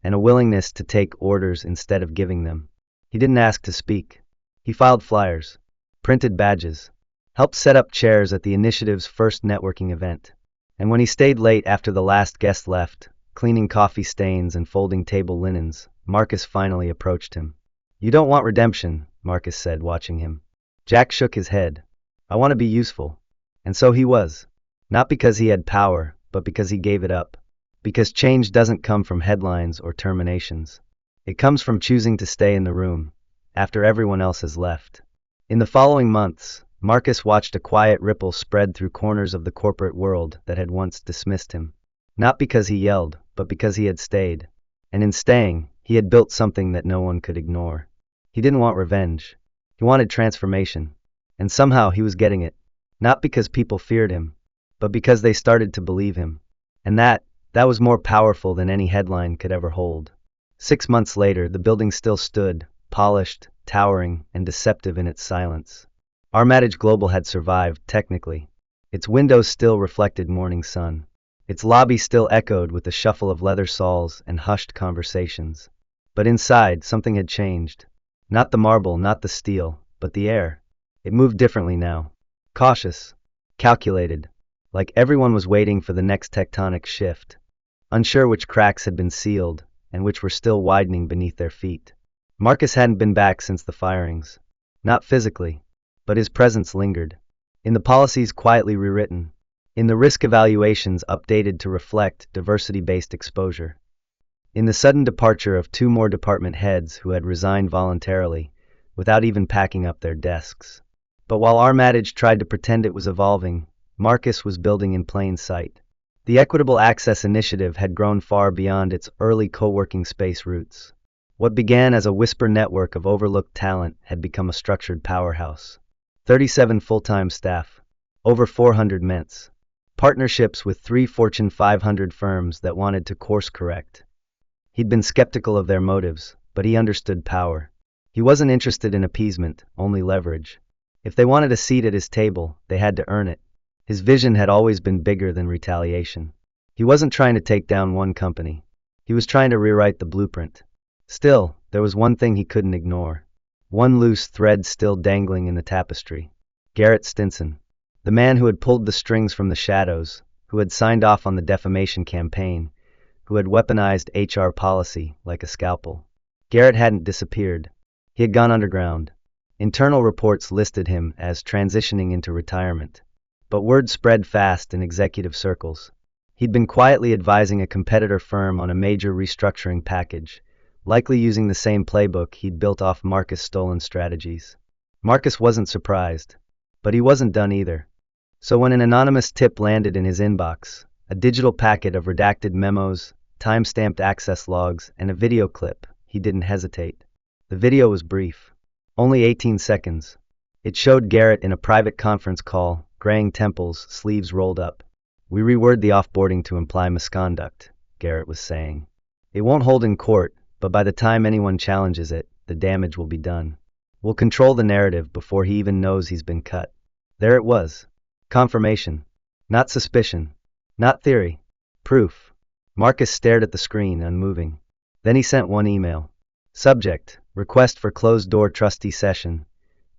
and a willingness to take orders instead of giving them. He didn't ask to speak. He filed flyers. Printed badges. Helped set up chairs at the initiative's first networking event. And when he stayed late after the last guest left, cleaning coffee stains and folding table linens, Marcus finally approached him. "You don't want redemption," Marcus said, watching him. Jack shook his head. "I want to be useful." And so he was. Not because he had power, but because he gave it up. Because change doesn't come from headlines or terminations. It comes from choosing to stay in the room, after everyone else has left. In the following months, Marcus watched a quiet ripple spread through corners of the corporate world that had once dismissed him. Not because he yelled, but because he had stayed. And in staying, he had built something that no one could ignore. He didn't want revenge. He wanted transformation. And somehow he was getting it. Not because people feared him, but because they started to believe him. And that was more powerful than any headline could ever hold. 6 months later, the building still stood, polished, towering, and deceptive in its silence. Armatage Global had survived, technically. Its windows still reflected morning sun. Its lobby still echoed with the shuffle of leather saws and hushed conversations. But inside, something had changed. Not the marble, not the steel, but the air. It moved differently now. Cautious. Calculated. Like everyone was waiting for the next tectonic shift. Unsure which cracks had been sealed, and which were still widening beneath their feet. Marcus hadn't been back since the firings. Not physically. But his presence lingered. In the policies quietly rewritten. In the risk evaluations updated to reflect diversity-based exposure. in the sudden departure of two more department heads who had resigned voluntarily, without even packing up their desks. But while Armitage tried to pretend it was evolving, Marcus was building in plain sight. The Equitable Access Initiative had grown far beyond its early co-working space roots. What began as a whisper network of overlooked talent had become a structured powerhouse. 37 full-time staff, over 400 ments, partnerships with 3 Fortune 500 firms that wanted to course correct. He'd been skeptical of their motives, but he understood power. He wasn't interested in appeasement, only leverage. If they wanted a seat at his table, they had to earn it. His vision had always been bigger than retaliation. He wasn't trying to take down one company. He was trying to rewrite the blueprint. Still, there was one thing he couldn't ignore. One loose thread still dangling in the tapestry. Garrett Stinson, the man who had pulled the strings from the shadows, who had signed off on the defamation campaign, who had weaponized HR policy like a scalpel. Garrett hadn't disappeared. He had gone underground. Internal reports listed him as transitioning into retirement. But word spread fast in executive circles. He'd been quietly advising a competitor firm on a major restructuring package, likely using the same playbook he'd built off Marcus' stolen strategies. Marcus wasn't surprised, but he wasn't done either. So when an anonymous tip landed in his inbox, a digital packet of redacted memos, time-stamped access logs, and a video clip, he didn't hesitate. The video was brief, only 18 seconds. It showed Garrett in a private conference call, graying temples, sleeves rolled up. "We reword the offboarding to imply misconduct," Garrett was saying. "It won't hold in court, but by the time anyone challenges it, the damage will be done. We'll control the narrative before he even knows he's been cut." There it was. Confirmation. Not suspicion. Not theory. Proof. Marcus stared at the screen, unmoving. Then he sent one email. Subject: Request for closed-door trustee session.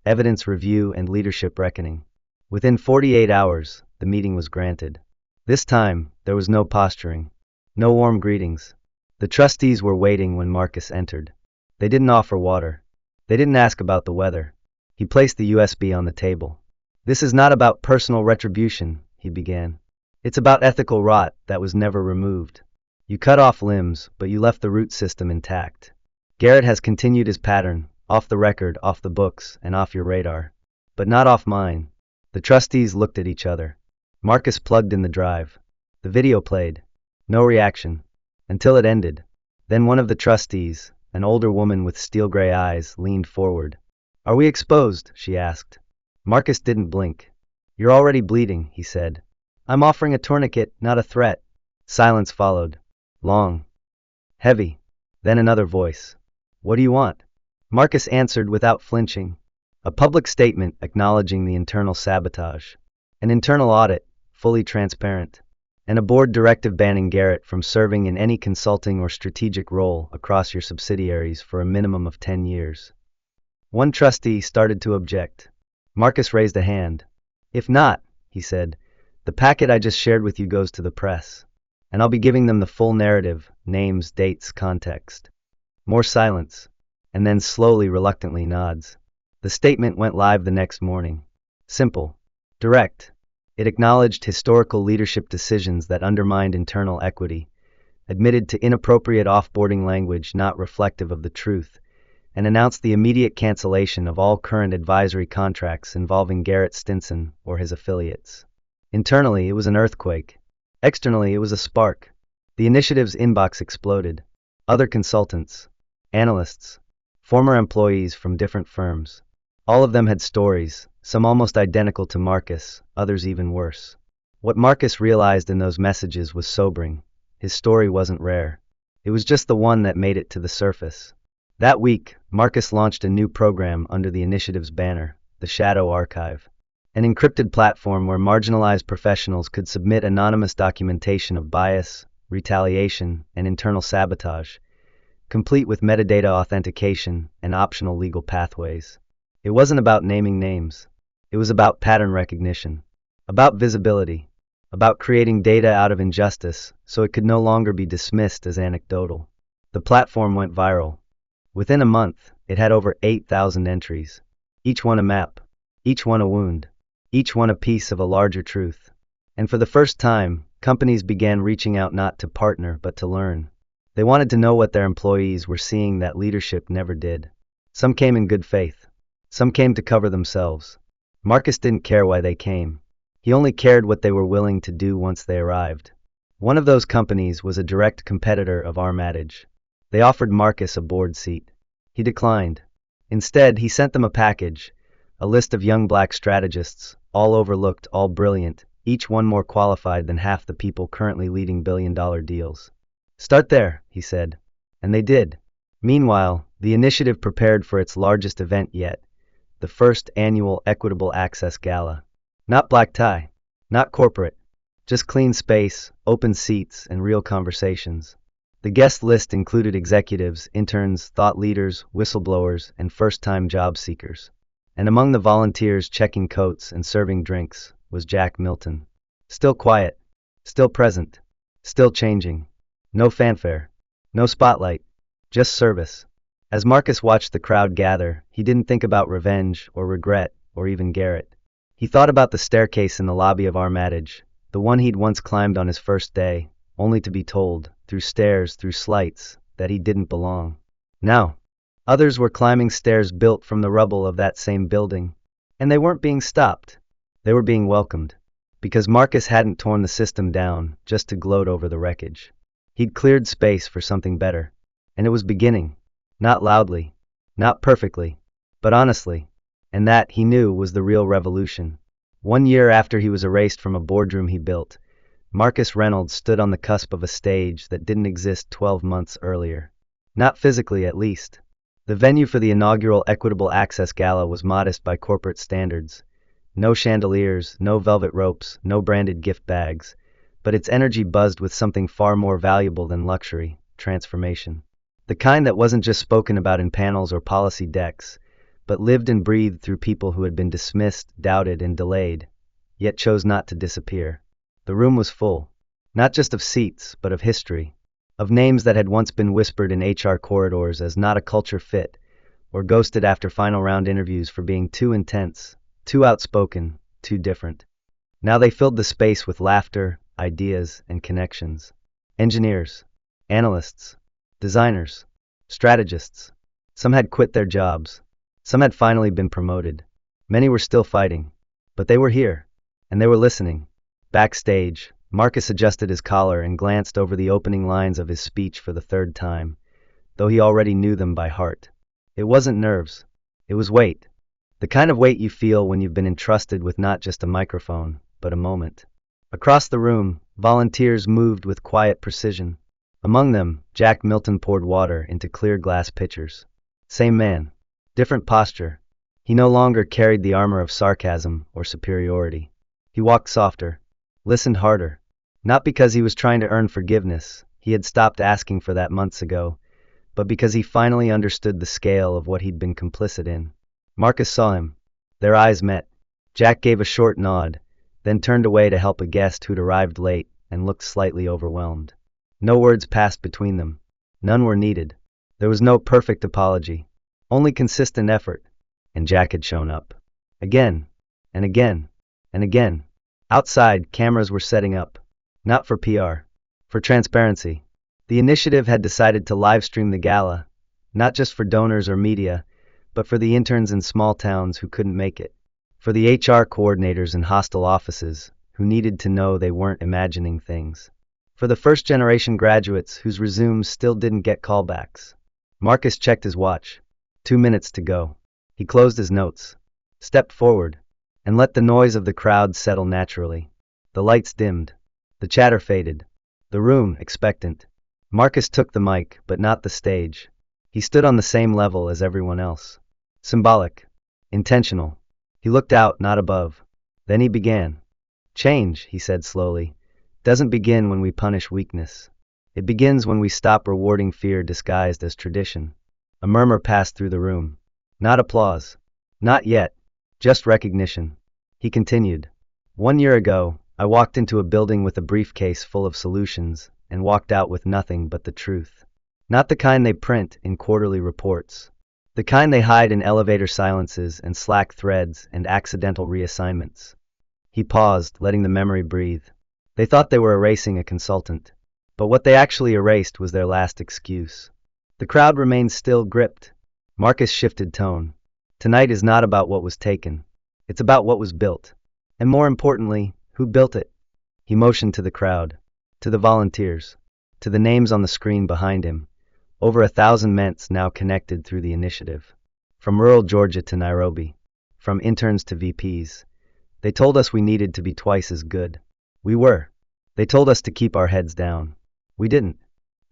Evidence review and leadership reckoning. Within 48 hours, the meeting was granted. This time, there was no posturing. No warm greetings. The trustees were waiting when Marcus entered. They didn't offer water. They didn't ask about the weather. He placed the USB on the table. "This is not about personal retribution," he began. "It's about ethical rot that was never removed. You cut off limbs, but you left the root system intact. Garrett has continued his pattern, off the record, off the books, and off your radar. But not off mine." The trustees looked at each other. Marcus plugged in the drive. The video played. No reaction. Until it ended. Then one of the trustees, an older woman with steel-gray eyes, leaned forward. "Are we exposed?" she asked. Marcus didn't blink. "You're already bleeding," he said. "I'm offering a tourniquet, not a threat." Silence followed. Long. Heavy. Then another voice. "What do you want?" Marcus answered without flinching. A public statement acknowledging the internal sabotage. An internal audit, fully transparent. And a board directive banning Garrett from serving in any consulting or strategic role across your subsidiaries for a minimum of 10 years. One trustee started to object. Marcus raised a hand. "If not," he said, "the packet I just shared with you goes to the press. And I'll be giving them the full narrative, names, dates, context." More silence. And then slowly, reluctantly nods. The statement went live the next morning. Simple. Direct. It acknowledged historical leadership decisions that undermined internal equity, admitted to inappropriate offboarding language not reflective of the truth, and announced the immediate cancellation of all current advisory contracts involving Garrett Stinson or his affiliates. Internally, it was an earthquake. Externally, it was a spark. The initiative's inbox exploded. Other consultants, analysts, former employees from different firms. All of them had stories, some almost identical to Marcus, others even worse. What Marcus realized in those messages was sobering. His story wasn't rare. It was just the one that made it to the surface. That week, Marcus launched a new program under the initiative's banner, the Shadow Archive, an encrypted platform where marginalized professionals could submit anonymous documentation of bias, retaliation, and internal sabotage, complete with metadata authentication and optional legal pathways. It wasn't about naming names. It was about pattern recognition, about visibility, about creating data out of injustice so it could no longer be dismissed as anecdotal. The platform went viral. Within a month, it had over 8,000 entries, each one a map, each one a wound, each one a piece of a larger truth. And for the first time, companies began reaching out not to partner but to learn. They wanted to know what their employees were seeing that leadership never did. Some came in good faith. Some came to cover themselves. Marcus didn't care why they came. He only cared what they were willing to do once they arrived. One of those companies was a direct competitor of Armatage. They offered Marcus a board seat. He declined. Instead, he sent them a package, a list of young black strategists, all overlooked, all brilliant, each one more qualified than half the people currently leading billion-dollar deals. Start there, he said. And they did. Meanwhile, the initiative prepared for its largest event yet, the first annual Equitable Access Gala. Not black tie, not corporate, just clean space, open seats, and real conversations. The guest list included executives, interns, thought leaders, whistleblowers, and first-time job seekers. And among the volunteers checking coats and serving drinks was Jack Milton. Still quiet, still present, still changing. No fanfare, no spotlight, just service. As Marcus watched the crowd gather, he didn't think about revenge or regret or even Garrett. He thought about the staircase in the lobby of Armatage, the one he'd once climbed on his first day, only to be told, through stairs, through slights, that he didn't belong. Now, others were climbing stairs built from the rubble of that same building, and they weren't being stopped. They were being welcomed, because Marcus hadn't torn the system down just to gloat over the wreckage. He'd cleared space for something better, and it was beginning, not loudly, not perfectly, but honestly, and that, he knew, was the real revolution. 1 year after he was erased from a boardroom he built, Marcus Reynolds stood on the cusp of a stage that didn't exist 12 months earlier. Not physically, at least. The venue for the inaugural Equitable Access Gala was modest by corporate standards. No chandeliers, no velvet ropes, no branded gift bags, but its energy buzzed with something far more valuable than luxury: transformation. The kind that wasn't just spoken about in panels or policy decks, but lived and breathed through people who had been dismissed, doubted, and delayed, yet chose not to disappear. The room was full, not just of seats, but of history, of names that had once been whispered in HR corridors as not a culture fit, or ghosted after final round interviews for being too intense, too outspoken, too different. Now they filled the space with laughter, ideas, and connections. Engineers, analysts, designers, strategists. Some had quit their jobs. Some had finally been promoted. Many were still fighting. But they were here, and they were listening. Backstage, Marcus adjusted his collar and glanced over the opening lines of his speech for the third time, though he already knew them by heart. It wasn't nerves. It was weight. The kind of weight you feel when you've been entrusted with not just a microphone, but a moment. Across the room, volunteers moved with quiet precision. Among them, Jack Milton poured water into clear glass pitchers. Same man, different posture. He no longer carried the armor of sarcasm or superiority. He walked softer, listened harder. Not because he was trying to earn forgiveness, he had stopped asking for that months ago, but because he finally understood the scale of what he'd been complicit in. Marcus saw him. Their eyes met. Jack gave a short nod, then turned away to help a guest who'd arrived late and looked slightly overwhelmed. No words passed between them. None were needed. There was no perfect apology, only consistent effort, and Jack had shown up. Again, and again, and again. Outside, cameras were setting up. Not for PR, for transparency. The initiative had decided to live stream the gala, not just for donors or media, but for the interns in small towns who couldn't make it. For the HR coordinators in hostile offices who needed to know they weren't imagining things. For the first-generation graduates whose resumes still didn't get callbacks. Marcus checked his watch. 2 minutes to go. He closed his notes, stepped forward, and let the noise of the crowd settle naturally. The lights dimmed. The chatter faded. The room, expectant. Marcus took the mic, but not the stage. He stood on the same level as everyone else. Symbolic. Intentional. He looked out, not above. Then he began. Change, he said slowly, doesn't begin when we punish weakness. It begins when we stop rewarding fear disguised as tradition. A murmur passed through the room. Not applause. Not yet. Just recognition. He continued. 1 year ago, I walked into a building with a briefcase full of solutions and walked out with nothing but the truth. Not the kind they print in quarterly reports. The kind they hide in elevator silences and Slack threads and accidental reassignments. He paused, letting the memory breathe. They thought they were erasing a consultant. But what they actually erased was their last excuse. The crowd remained still, gripped. Marcus shifted tone. Tonight is not about what was taken. It's about what was built. And more importantly, who built it. He motioned to the crowd, to the volunteers, to the names on the screen behind him. Over 1,000 Ments now connected through the initiative. From rural Georgia to Nairobi. From interns to VPs. They told us we needed to be twice as good. We were. They told us to keep our heads down. We didn't.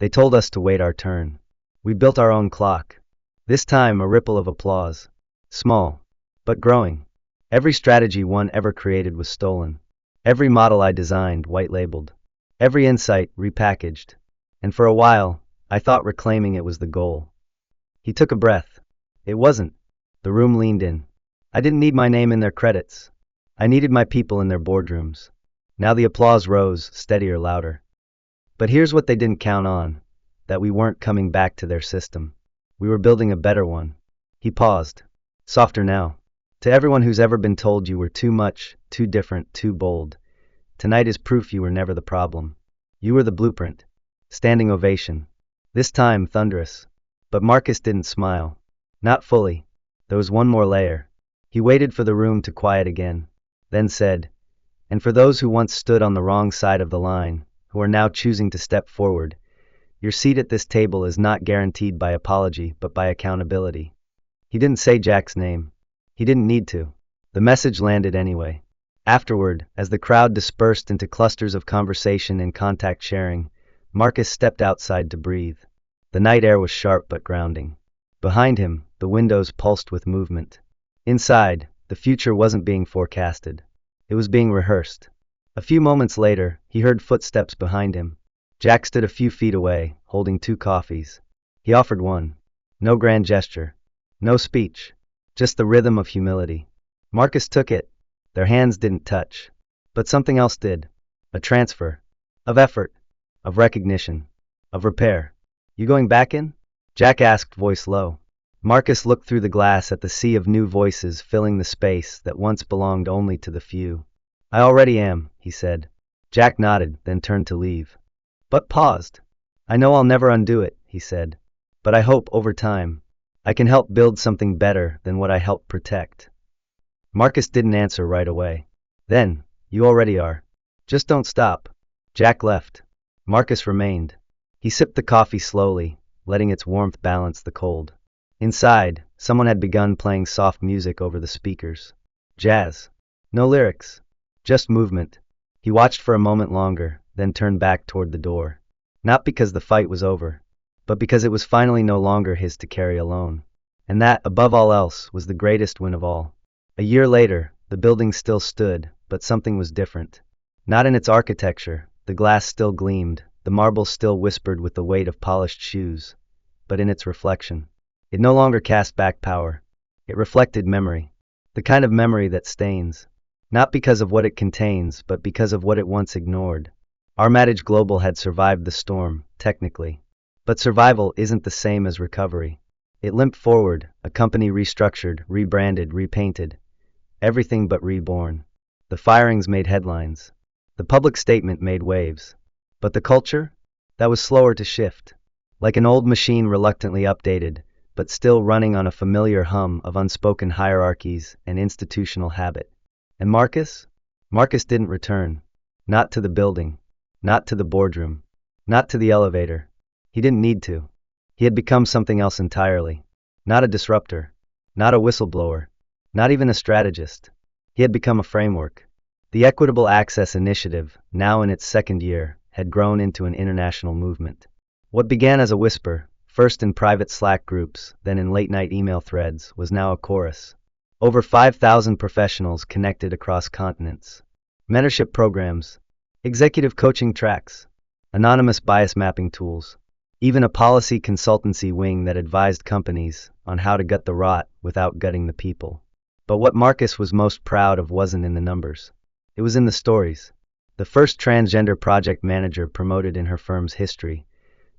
They told us to wait our turn. We built our own clock. This time, a ripple of applause. Small, but growing. Every strategy one ever created was stolen. Every model I designed, white-labeled. Every insight, repackaged. And for a while, I thought reclaiming it was the goal. He took a breath. It wasn't. The room leaned in. I didn't need my name in their credits. I needed my people in their boardrooms. Now the applause rose, steadier, louder. But here's what they didn't count on. That we weren't coming back to their system. We were building a better one. He paused. Softer now. To everyone who's ever been told you were too much, too different, too bold. Tonight is proof you were never the problem. You were the blueprint. Standing ovation. This time, thunderous. But Marcus didn't smile. Not fully. There was one more layer. He waited for the room to quiet again. Then said, and for those who once stood on the wrong side of the line, who are now choosing to step forward, your seat at this table is not guaranteed by apology, but by accountability. He didn't say Jack's name. He didn't need to. The message landed anyway. Afterward, as the crowd dispersed into clusters of conversation and contact sharing, Marcus stepped outside to breathe. The night air was sharp but grounding. Behind him, the windows pulsed with movement. Inside, the future wasn't being forecasted. It was being rehearsed. A few moments later, he heard footsteps behind him. Jack stood a few feet away, holding 2 coffees. He offered one. No grand gesture. No speech. Just the rhythm of humility. Marcus took it. Their hands didn't touch. But something else did. A transfer. Of effort. Of recognition. Of repair. You going back in? Jack asked, voice low. Marcus looked through the glass at the sea of new voices filling the space that once belonged only to the few. I already am, he said. Jack nodded, then turned to leave. But paused. I know I'll never undo it, he said. But I hope, over time, I can help build something better than what I helped protect. Marcus didn't answer right away. Then, you already are. Just don't stop. Jack left. Marcus remained. He sipped the coffee slowly, letting its warmth balance the cold. Inside, someone had begun playing soft music over the speakers. Jazz. No lyrics. Just movement. He watched for a moment longer, then turned back toward the door. Not because the fight was over, but because it was finally no longer his to carry alone. And that, above all else, was the greatest win of all. A year later, the building still stood, but something was different. Not in its architecture, the glass still gleamed, the marble still whispered with the weight of polished shoes, but in its reflection. It no longer cast back power. It reflected memory. The kind of memory that stains. Not because of what it contains, but because of what it once ignored. Armatage Global had survived the storm, technically. But survival isn't the same as recovery. It limped forward, a company restructured, rebranded, repainted. Everything but reborn. The firings made headlines. The public statement made waves. But the culture? That was slower to shift. Like an old machine reluctantly updated, but still running on a familiar hum of unspoken hierarchies and institutional habit. And Marcus? Marcus didn't return. Not to the building. Not to the boardroom. Not to the elevator. He didn't need to. He had become something else entirely. Not a disruptor. Not a whistleblower. Not even a strategist. He had become a framework. The Equitable Access Initiative, now in its 2nd year, had grown into an international movement. What began as a whisper, first in private Slack groups, then in late-night email threads, was now a chorus. Over 5,000 professionals connected across continents. Mentorship programs, executive coaching tracks, anonymous bias mapping tools, even a policy consultancy wing that advised companies on how to gut the rot without gutting the people. But what Marcus was most proud of wasn't in the numbers. It was in the stories. The first transgender project manager promoted in her firm's history,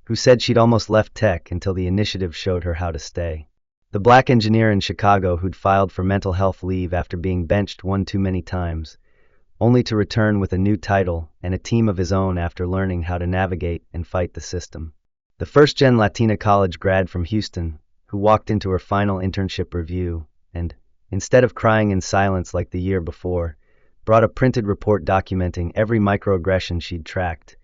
who said she'd almost left tech until the initiative showed her how to stay. The black engineer in Chicago who'd filed for mental health leave after being benched one too many times. only to return with a new title and a team of his own after learning how to navigate and fight the system. The first-gen Latina college grad from Houston, who walked into her final internship review and, instead of crying in silence like the year before, brought a printed report documenting every microaggression she'd tracked,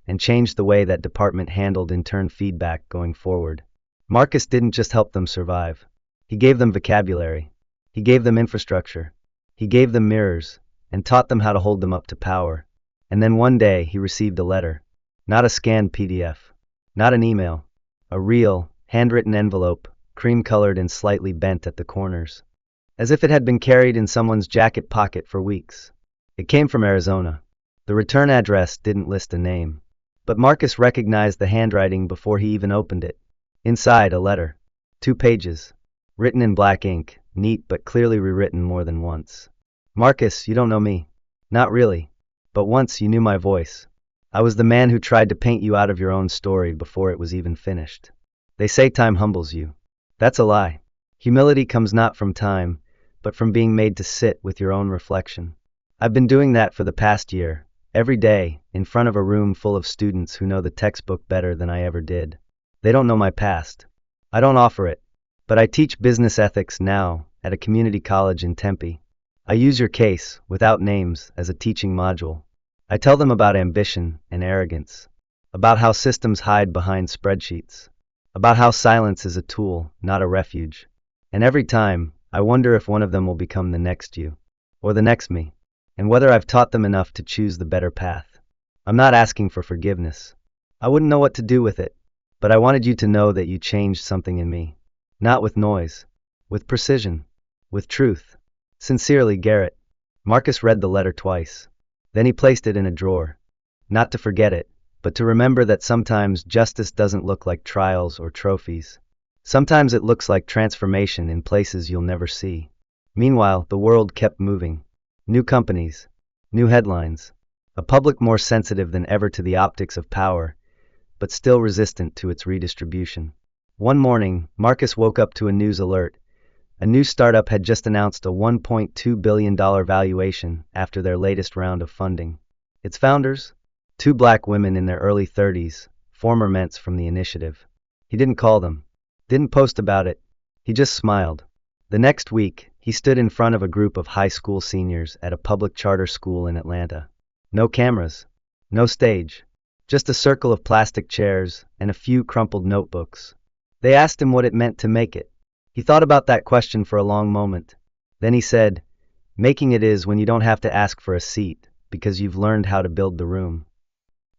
and changed the way that department handled intern feedback going forward. Marcus didn't just help them survive. He gave them vocabulary. He gave them infrastructure. He gave them mirrors, and taught them how to hold them up to power. And then one day he received a letter. Not a scanned PDF. Not an email. A real, handwritten envelope, cream-colored and slightly bent at the corners, as if it had been carried in someone's jacket pocket for weeks. It came from Arizona. The return address didn't list a name, but Marcus recognized the handwriting before he even opened it. Inside, a letter. 2 pages. Written in black ink, neat but clearly rewritten more than once. Marcus, you don't know me. Not really. But once you knew my voice. I was the man who tried to paint you out of your own story before it was even finished. They say time humbles you. That's a lie. Humility comes not from time, but from being made to sit with your own reflection. I've been doing that for the past year, every day, in front of a room full of students who know the textbook better than I ever did. They don't know my past. I don't offer it, but I teach business ethics now at a community college in Tempe. I use your case, without names, as a teaching module. I tell them about ambition and arrogance, about how systems hide behind spreadsheets, about how silence is a tool, not a refuge. And every time, I wonder if one of them will become the next you, or the next me, and whether I've taught them enough to choose the better path. I'm not asking for forgiveness. I wouldn't know what to do with it, but I wanted you to know that you changed something in me. Not with noise, with precision, with truth. Sincerely, Garrett. Marcus read the letter twice. Then he placed it in a drawer. Not to forget it, but to remember that sometimes justice doesn't look like trials or trophies. Sometimes it looks like transformation in places you'll never see. Meanwhile, the world kept moving. New companies, new headlines, a public more sensitive than ever to the optics of power, but still resistant to its redistribution. One morning, Marcus woke up to a news alert. A new startup had just announced a $1.2 billion valuation after their latest round of funding. Its founders? 2 black women in their early 30s, former ments from the initiative. He didn't call them, didn't post about it. He just smiled. The next week, he stood in front of a group of high school seniors at a public charter school in Atlanta. No cameras, no stage, just a circle of plastic chairs and a few crumpled notebooks. They asked him what it meant to make it. He thought about that question for a long moment. Then he said, "Making it is when you don't have to ask for a seat, because you've learned how to build the room."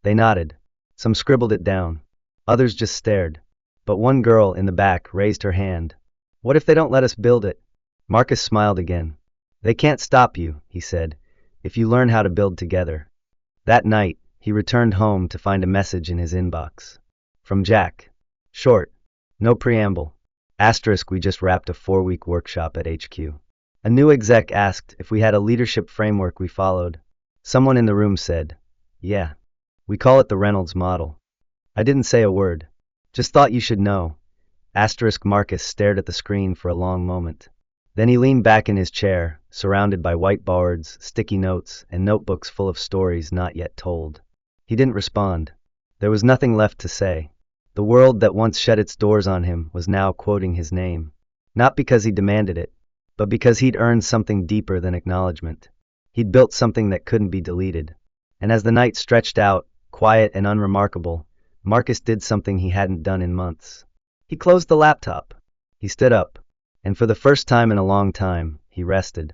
They nodded. Some scribbled it down. Others just stared. But one girl in the back raised her hand. "What if they don't let us build it?" Marcus smiled again. "They can't stop you," he said, "if you learn how to build together." That night, he returned home to find a message in his inbox. From Jack. Short. No preamble. Asterisk, we just wrapped a 4-week workshop at HQ. A new exec asked if we had a leadership framework we followed. Someone in the room said, "Yeah. We call it the Reynolds model." I didn't say a word. Just thought you should know. Asterisk. Marcus stared at the screen for a long moment. Then he leaned back in his chair, surrounded by whiteboards, sticky notes, and notebooks full of stories not yet told. He didn't respond. There was nothing left to say. The world that once shut its doors on him was now quoting his name. Not because he demanded it, but because he'd earned something deeper than acknowledgement. He'd built something that couldn't be deleted. And as the night stretched out, quiet and unremarkable, Marcus did something he hadn't done in months. He closed the laptop. He stood up. And for the first time in a long time, he rested.